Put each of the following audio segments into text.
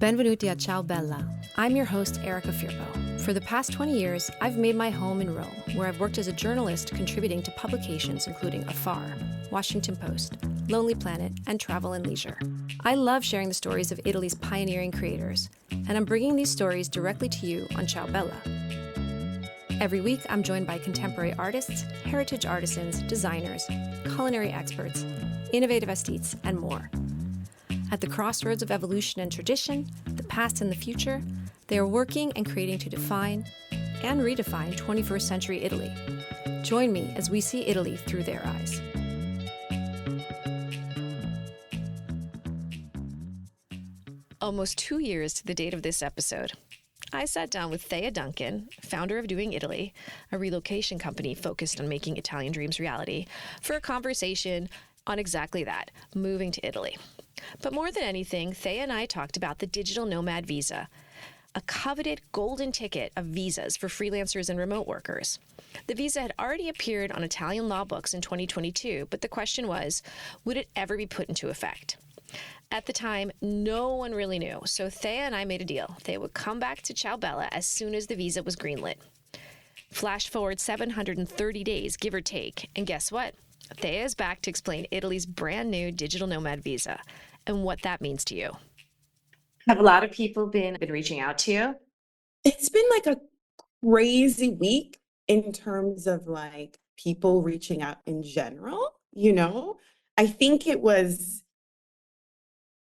Benvenuti a Ciao Bella. I'm your host, Erica Firpo. For the past 20 years, I've made my home in Rome, where I've worked as a journalist contributing to publications including Afar, Washington Post, Lonely Planet, and Travel and Leisure. I love sharing the stories of Italy's pioneering creators, and I'm bringing these stories directly to you on Ciao Bella. Every week, I'm joined by contemporary artists, heritage artisans, designers, culinary experts, innovative aesthetes, and more. At the crossroads of evolution and tradition, the past and the future, they are working and creating to define and redefine 21st century Italy. Join me as we see Italy through their eyes. Almost 2 years to the date of this episode, I sat down with Thea Duncan, founder of Doing Italy, a relocation company focused on making Italian dreams reality, for a conversation on exactly that, moving to Italy. But more than anything, Thea and I talked about the Digital Nomad Visa, a coveted golden ticket of visas for freelancers and remote workers. The visa had already appeared on Italian law books in 2022, but the question was, would it ever be put into effect? At the time, no one really knew, so Thea and I made a deal. Thea would come back to Ciao Bella as soon as the visa was greenlit. Flash forward 730 days, give or take, and guess what? Thea is back to explain Italy's brand new Digital Nomad Visa and what that means to you. Have a lot of people been reaching out to you? It's been like a crazy week in terms of like people reaching out in general, I think it was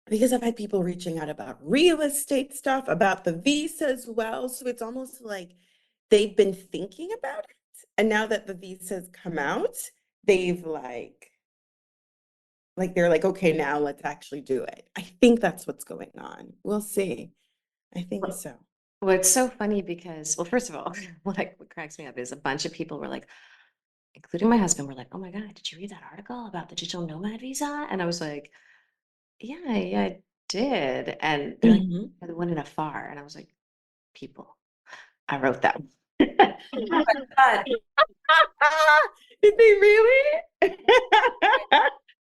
because I've had people reaching out about real estate stuff, about the visa as well. So it's almost like they've been thinking about it. And now that the visa's come out, they've they're like, okay, now let's actually do it. I think that's what's going on. We'll see. I think so. Well, it's so funny because, well, first of all, what cracks me up is a bunch of people were like, including my husband, were like, oh my God, did you read that article about the Digital Nomad Visa? And I was like, yeah, I did. And they're like, the one in Afar. And I was like, people, I wrote that. Oh my God. Did they really?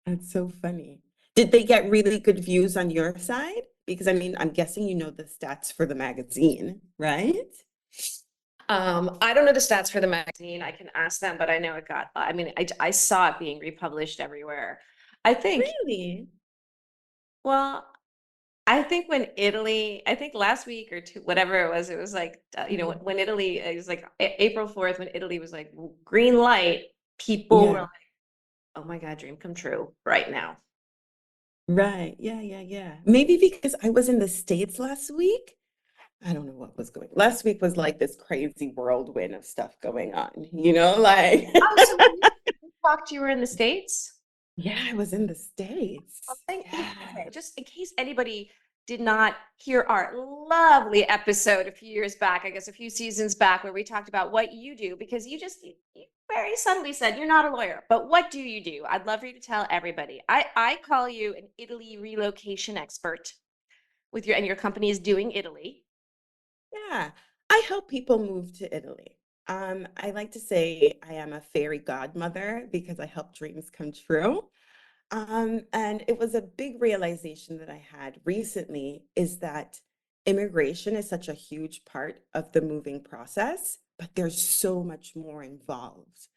That's so funny. Did they get really good views on your side? Because I mean, I'm guessing you know the stats for the magazine, right? I don't know the stats for the magazine. I can ask them, but I know it got, I saw it being republished everywhere. I think, Really? well, I think I think last week or two, whatever it was like, when Italy, it was like April 4th, when Italy was like green light, people were like, oh my God, dream come true right now. Right. Yeah. Maybe because I was in the States last week. I don't know what was going. Last week was like this crazy whirlwind of stuff going on, like. Oh, so when you talked, you were in the States? Yeah, I was in the States. Okay. Just in case anybody did not hear our lovely episode a few years back, I guess a few seasons back, where we talked about what you do, because you very subtly said you're not a lawyer, but what do you do? I'd love for you to tell everybody. I call you an Italy relocation expert and your company is Doing Italy. Yeah, I help people move to Italy. I like to say I am a fairy godmother because I help dreams come true. And it was a big realization that I had recently is that immigration is such a huge part of the moving process, but there's so much more involved.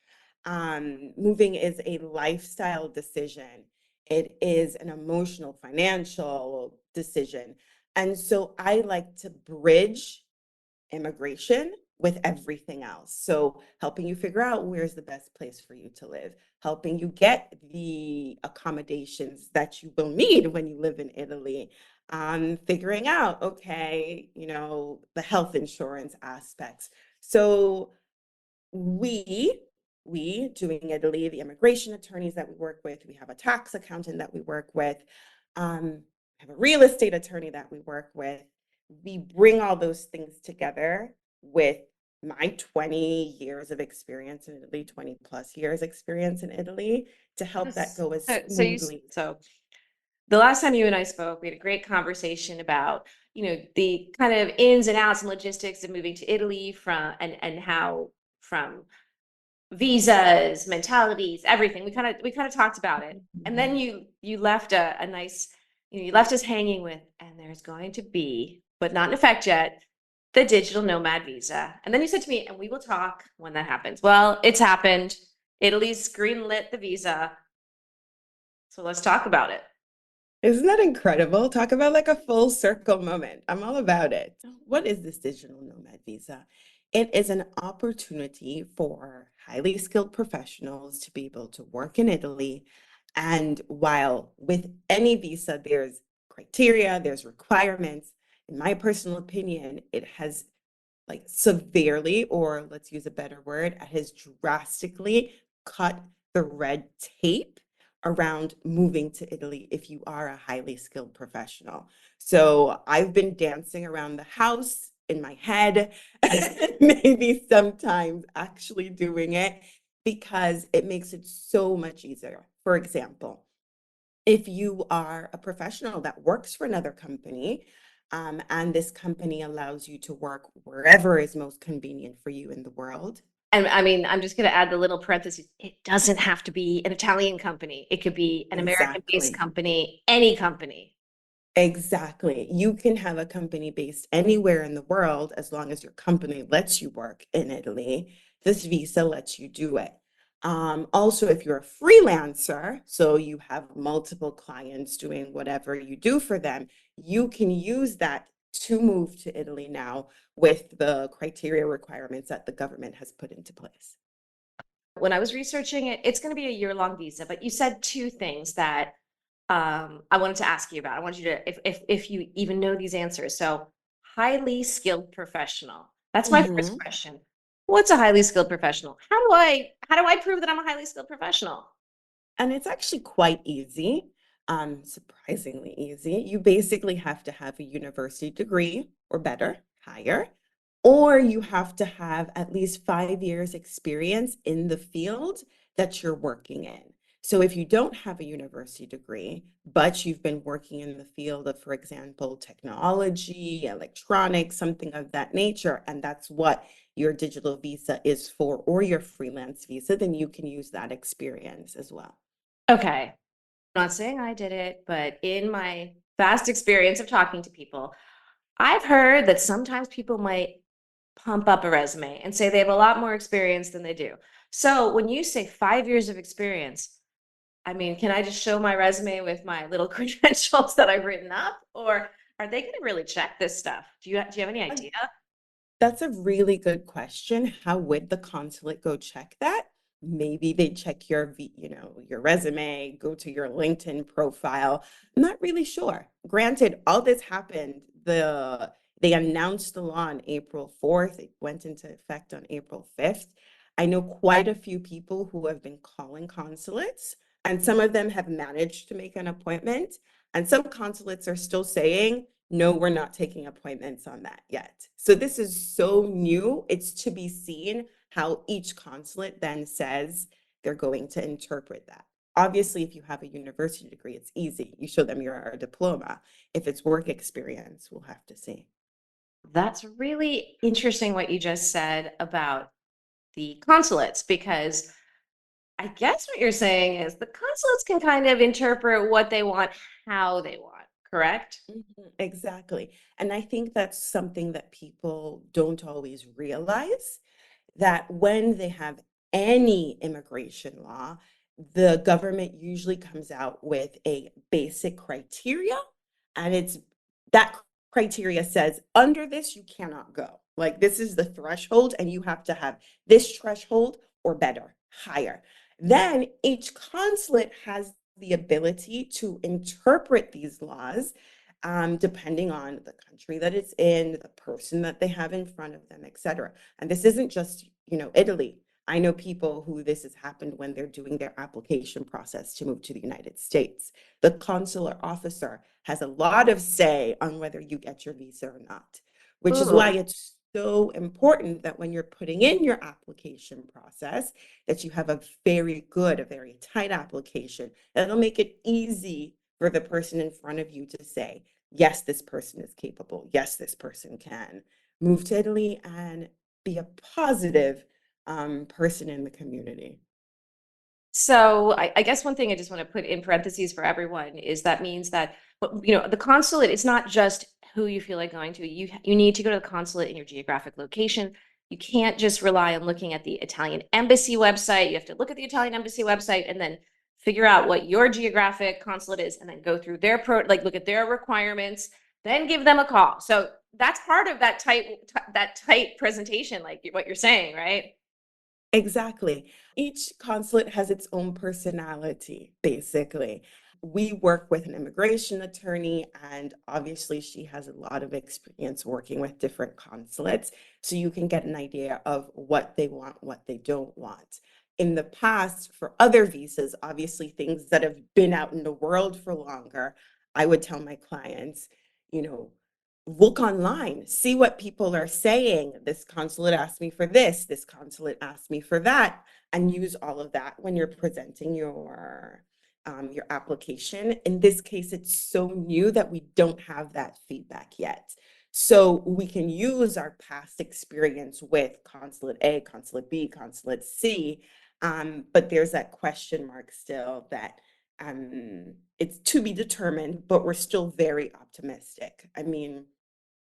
Moving is a lifestyle decision. It is an emotional, financial decision. And so I like to bridge immigration with everything else. So helping you figure out where's the best place for you to live, helping you get the accommodations that you will need when you live in Italy, figuring out, okay, the health insurance aspects. So we Doing Italy, the immigration attorneys that we work with, we have a tax accountant that we work with, we have a real estate attorney that we work with. We bring all those things together with my 20 years of experience in Italy, 20 plus years experience in Italy, to help that go as smoothly. So the last time you and I spoke, we had a great conversation about, the kind of ins and outs and logistics of moving to Italy and how from visas, mentalities, everything. We kind of talked about it. And then you left a nice, you left us hanging with, and there's going to be, but not in effect yet, the digital nomad visa. And then you said to me, and we will talk when that happens. Well, it's happened. Italy's greenlit the visa. So let's talk about it. Isn't that incredible? Talk about like a full circle moment. I'm all about it. What is this digital nomad visa? It is an opportunity for highly skilled professionals to be able to work in Italy. And while with any visa, there's criteria, there's requirements, in my personal opinion, it has like severely, or let's use a better word, has drastically cut the red tape around moving to Italy if you are a highly skilled professional. So I've been dancing around the house in my head, maybe sometimes actually doing it because it makes it so much easier. For example, if you are a professional that works for another company, and this company allows you to work wherever is most convenient for you in the world. And I mean, I'm just going to add the little parentheses. It doesn't have to be an Italian company. It could be an American-based Exactly. company, any company. Exactly. You can have a company based anywhere in the world as long as your company lets you work in Italy. This visa lets you do it. Also, if you're a freelancer, so you have multiple clients doing whatever you do for them, you can use that to move to Italy now with the criteria requirements that the government has put into place. When I was researching it, it's going to be a year-long visa, but you said two things that I wanted to ask you about. I want you to, if you even know these answers. So, highly skilled professional. That's my first Mhm. question. What's a highly skilled professional? How do I prove that I'm a highly skilled professional? And it's actually quite easy, surprisingly easy. You basically have to have a university degree or better, higher, or you have to have at least 5 years experience in the field that you're working in. So if you don't have a university degree, but you've been working in the field of, for example, technology, electronics, something of that nature, and that's what your digital visa is for, or your freelance visa, then you can use that experience as well. Okay. I'm not saying I did it, but in my vast experience of talking to people, I've heard that sometimes people might pump up a resume and say they have a lot more experience than they do. So when you say 5 years of experience, I mean, can I just show my resume with my little credentials that I've written up, or are they going to really check this stuff? Do you have any idea? That's a really good question. How would the consulate go check that? Maybe they check your resume, go to your LinkedIn profile. I'm not really sure. Granted, all this happened, they announced the law on April 4th. It went into effect on April 5th. I know quite a few people who have been calling consulates, and some of them have managed to make an appointment, and some consulates are still saying, no, we're not taking appointments on that yet. So this is so new. It's to be seen how each consulate then says they're going to interpret that. Obviously, if you have a university degree, it's easy. You show them your diploma. If it's work experience, we'll have to see. That's really interesting what you just said about the consulates, because I guess what you're saying is the consulates can kind of interpret what they want, how they want, correct? Mhm, exactly. And I think that's something that people don't always realize, that when they have any immigration law, the government usually comes out with a basic criteria, and it's that criteria says under this you cannot go. Like this is the threshold, and you have to have this threshold or better, higher. Then each consulate has the ability to interpret these laws, depending on the country that it's in, the person that they have in front of them, etc. And this isn't just, Italy. I know people who this has happened when they're doing their application process to move to the United States. The consular officer has a lot of say on whether you get your visa or not, which is why Ooh. it's so important that when you're putting in your application process, that you have a very good, a very tight application. That'll make it easy for the person in front of you to say, yes, this person is capable. Yes, this person can move to Italy and be a positive person in the community. So I guess one thing I just want to put in parentheses for everyone is that means that The consulate, it's not just who you feel like going to. You need to go to the consulate in your geographic location. You can't just rely on looking at the Italian embassy website. You have to look at the Italian embassy website and then figure out what your geographic consulate is, and then go through their look at their requirements, then give them a call. So that's part of that tight presentation, like what you're saying, right? Exactly. Each consulate has its own personality, basically. We work with an immigration attorney, and obviously, she has a lot of experience working with different consulates. So you can get an idea of what they want, what they don't want. In the past, for other visas, obviously, things that have been out in the world for longer, I would tell my clients, you know, look online, see what people are saying. This consulate asked me for this consulate asked me for that, and use all of that when you're presenting your application. In this case, it's so new that we don't have that feedback yet. So we can use our past experience with consulate A, consulate B, consulate C, but there's that question mark still that it's to be determined, but we're still very optimistic. I mean,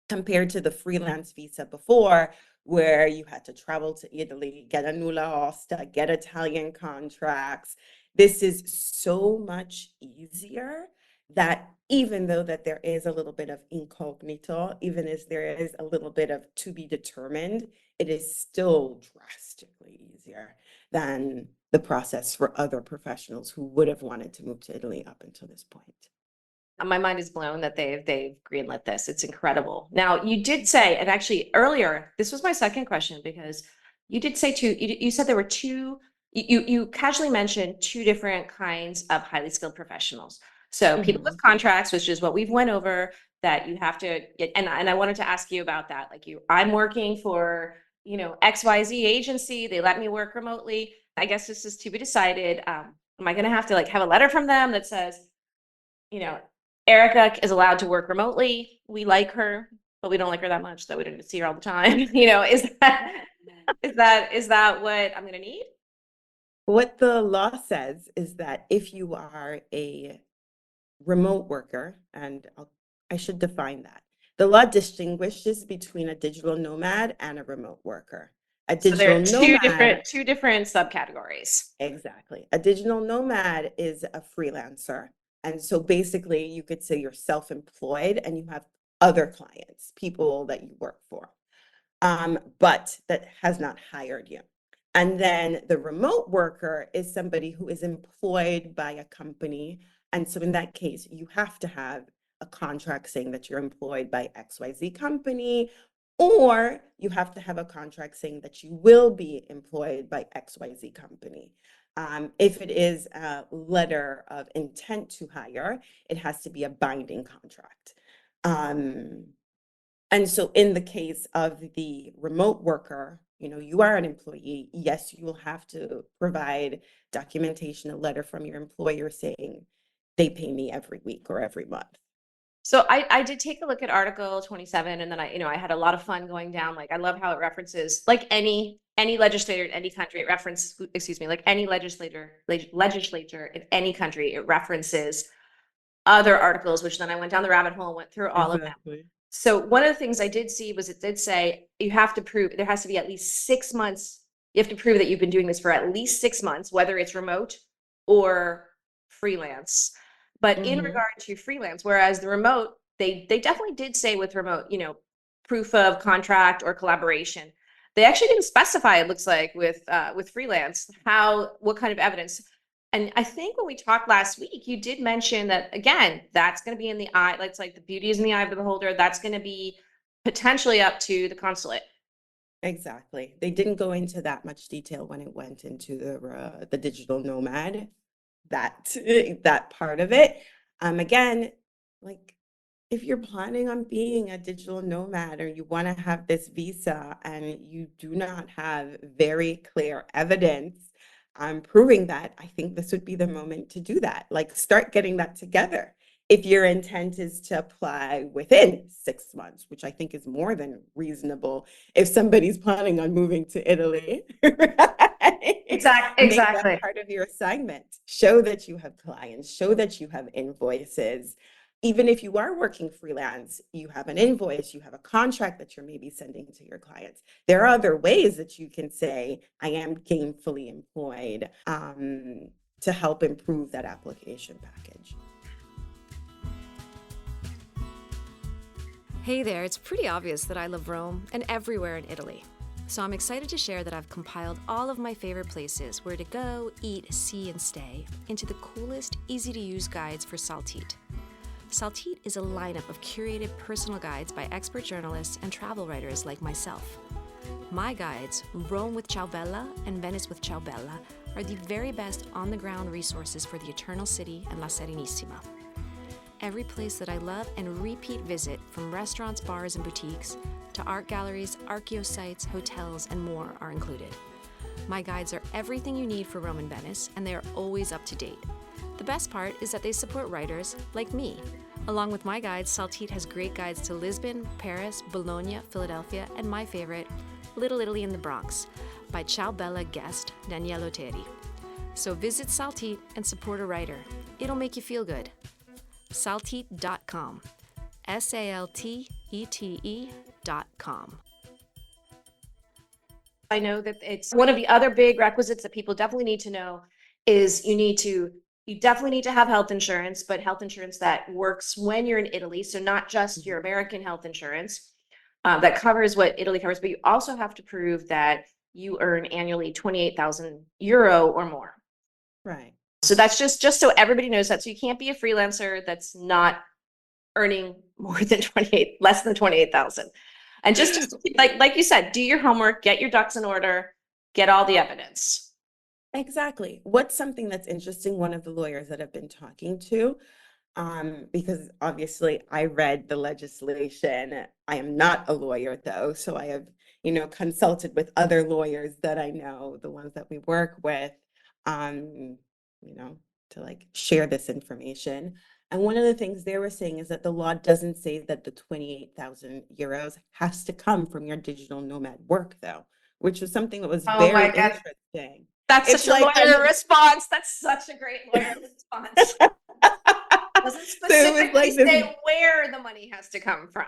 compared to the freelance visa before, where you had to travel to Italy, get a nulla osta, get Italian contracts. This is so much easier that even though that there is a little bit of incognito, even as there is a little bit of to be determined, it is still drastically easier than the process for other professionals who would have wanted to move to Italy up until this point. My mind is blown that they've greenlit this. It's incredible. Now, you did say, and actually earlier, this was my second question, because you did say you said there were you casually mentioned two different kinds of highly skilled professionals. So people with contracts, which is what we've went over, that you have to get, and I wanted to ask you about that. Like I'm working for, XYZ agency. They let me work remotely. I guess this is to be decided. Am I going to have to have a letter from them that says, you know, Erica is allowed to work remotely. We like her, but we don't like her that much, so we don't see her all the time. Is that what I'm gonna need? What the law says is that if you are a remote worker, and I should define that. The law distinguishes between a digital nomad and a remote worker. A So there digital are two nomad, different subcategories. exactly. A digital nomad is a freelancer. And so basically, you could say you're self-employed and you have other clients, people that you work for, but that has not hired you. And then the remote worker is somebody who is employed by a company. And so in that case, you have to have a contract saying that you're employed by XYZ company, or you have to have a contract saying that you will be employed by XYZ company. If it is a letter of intent to hire, it has to be a binding contract. And so in the case of the remote worker, you are an employee. Yes, you will have to provide documentation, a letter from your employer saying they pay me every week or every month. So I did take a look at Article 27, and then I had a lot of fun going down. Like I love how it references, like any legislator in any country, like any legislature in any country, it references other articles, which then I went down the rabbit hole and went through all of them. Exactly. So one of the things I did see was it did say you have to prove there has to be at least 6 months. You have to prove that you've been doing this for at least 6 months, whether it's remote or freelance. But in regard to freelance, whereas the remote, they definitely did say with remote, proof of contract or collaboration. They actually didn't specify, it looks like, with freelance, what kind of evidence. And I think when we talked last week, you did mention that, again, that's going to be in the eye. It's like the beauty is in the eye of the beholder. That's going to be potentially up to the consulate. Exactly. They didn't go into that much detail when it went into the digital nomad, that part of it. Again, like if you're planning on being a digital nomad or you want to have this visa and you do not have very clear evidence proving that, I think this would be the moment to do that. Like start getting that together. If your intent is to apply within 6 months, which I think is more than reasonable, if somebody's planning on moving to Italy, right? Exactly. Make that part of your assignment. Show that you have clients, show that you have invoices, even if you are working freelance, you have an invoice, you have a contract that you're maybe sending to your clients. There are other ways that you can say, I am gainfully employed, to help improve that application package. Hey there, it's pretty obvious that I love Rome and everywhere in Italy. So I'm excited to share that I've compiled all of my favorite places where to go, eat, see, and stay into the coolest, easy-to-use guides for Saltite. Saltite is a lineup of curated personal guides by expert journalists and travel writers like myself. My guides, Rome with Ciao Bella and Venice with Ciao Bella, are the very best on-the-ground resources for the Eternal City and La Serenissima. Every place that I love and repeat visit, from restaurants, bars, and boutiques, to art galleries, archaeo sites, hotels, and more are included. My guides are everything you need for Rome and Venice, and they are always up to date. The best part is that they support writers like me. Along with my guides, Saltite has great guides to Lisbon, Paris, Bologna, Philadelphia, and my favorite, Little Italy in the Bronx, by Ciao Bella guest Daniele Terry. So visit Saltite and support a writer. It'll make you feel good. Saltite.com. SALTETE.com. I know that it's one of the other big requisites that people definitely need to know is you definitely need to have health insurance, but health insurance that works when you're in Italy. So not just your American health insurance that covers what Italy covers, but you also have to prove that you earn annually 28,000 euro or more. Right. So that's just so everybody knows that. So you can't be a freelancer that's not earning less than 28,000. And just like you said, do your homework, get your ducks in order, get all the evidence. Exactly. What's something that's interesting, one of the lawyers that I've been talking to, because obviously I read the legislation. I am not a lawyer though, so I have, consulted with other lawyers that I know, the ones that we work with, to like share this information. And one of the things they were saying is that the law doesn't say that the 28,000 euros has to come from your digital nomad work though, which was something that was very interesting. That's It's such a like, lawyer response. That's such a great lawyer response. Doesn't specifically say where the money has to come from.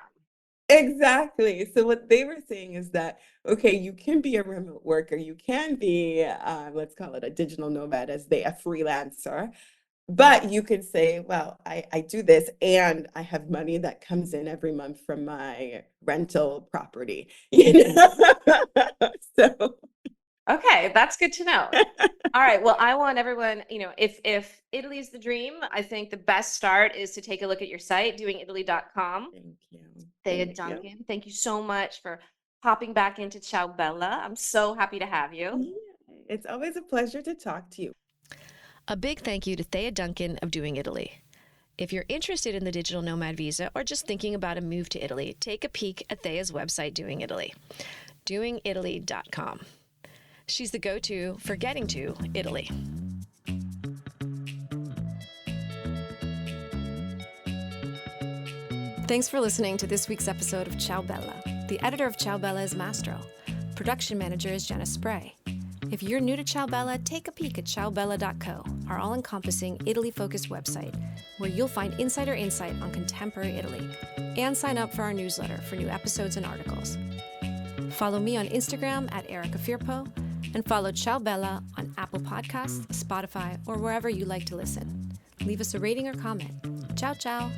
Exactly. So what they were saying is that, okay, you can be a remote worker, you can be, let's call it a digital nomad, a freelancer, but you could say, well, I do this and I have money that comes in every month from my rental property. So okay, that's good to know. All right. Well, I want everyone, if Italy is the dream, I think the best start is to take a look at your site, doingitaly.com. Thank you. Thea Duncan, thank you so much for hopping back into Ciao Bella. I'm so happy to have you. Yeah, it's always a pleasure to talk to you. A big thank you to Thea Duncan of Doing Italy. If you're interested in the Digital Nomad Visa or just thinking about a move to Italy, take a peek at Thea's website, Doing Italy, doingitaly.com. She's the go-to for getting to Italy. Thanks for listening to this week's episode of Ciao Bella. The editor of Ciao Bella is Mastro. Production manager is Jenna Spray. If you're new to Ciao Bella, take a peek at ciaobella.co, our all-encompassing Italy-focused website, where you'll find insider insight on contemporary Italy, and sign up for our newsletter for new episodes and articles. Follow me on Instagram at Erica Firpo, and follow Ciao Bella on Apple Podcasts, Spotify, or wherever you like to listen. Leave us a rating or comment. Ciao, ciao.